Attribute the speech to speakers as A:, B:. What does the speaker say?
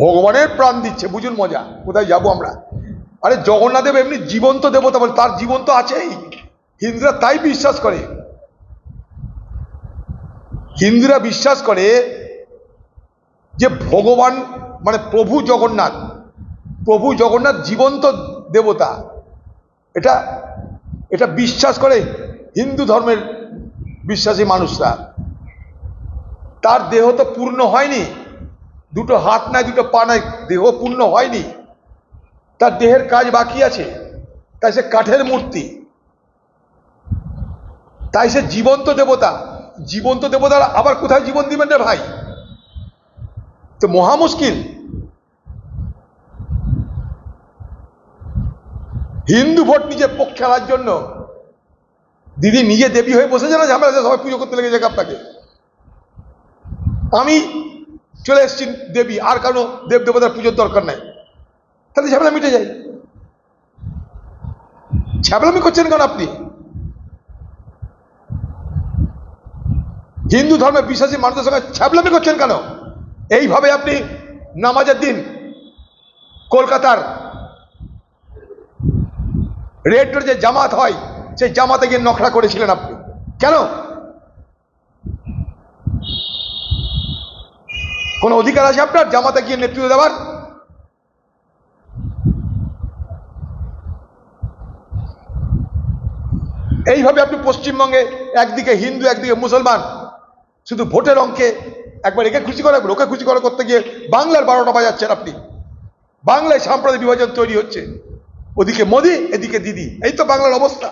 A: ভগবানের প্রাণ দিচ্ছে, বুঝুন মজা। কোথায় যাব আমরা? আরে জগন্নাথ দেব এমনি জীবন্ত দেবতা, বলে তার জীবন তো আছেই। হিন্দুরা তাই বিশ্বাস করে, হিন্দুরা বিশ্বাস করে যে ভগবান মানে প্রভু জগন্নাথ জীবন্ত দেবতা। এটা এটা বিশ্বাস করে হিন্দু ধর্মের বিশ্বাসী মানুষরা। তার দেহ তো পূর্ণ হয়নি, দুটো হাত নাই, দুটো পা নাই, দেহ পূর্ণ হয়নি, তার দেহের কাজ বাকি আছে। তাই সে কাঠের মূর্তি, তাই সে জীবন্ত দেবতা। জীবন্ত দেবতার আবার কোথায় জীবন দিবেন রে ভাই? তো মহা মুশকিল। হিন্দু ভোট নিজের পক্ষে আনার জন্য দিদি নিজে দেবী হয়ে বসেছে না, ঝামেলা সবাই পুজো করতে লেগে যাক আপনাকে। আমি চলে এসেছি দেবী, আর কারো দেব দেবতার পুজোর দরকার নাই, তাহলে ঝামেলা মিটে যায়। ঝামেলামি করছেন কেন আপনি? হিন্দু ধর্মে বিশ্বাসী মানুষের সঙ্গে ছ্যাবলামি করছেন কেন? এইভাবে আপনি নামাজের দিন কলকাতার রেড রোডে যে জামাত হয়, সেই জামাতে গিয়ে নখরা করেছিলেন আপনি কেন? কোন অধিকার আছে আপনার জামাতে গিয়ে নেতৃত্ব দেওয়ার? এইভাবে আপনি পশ্চিমবঙ্গে একদিকে হিন্দু একদিকে মুসলমান, শুধু ভোটের অঙ্কে একবার একে খুশি করা ওকে খুশি করা করতে গিয়ে বাংলার 12টা বাজাচ্ছেন আপনি। বাংলায় সাম্প্রদায়িক বিভাজন তৈরি হচ্ছে, ওদিকে মোদি এদিকে দিদি, এই তো বাংলার অবস্থা।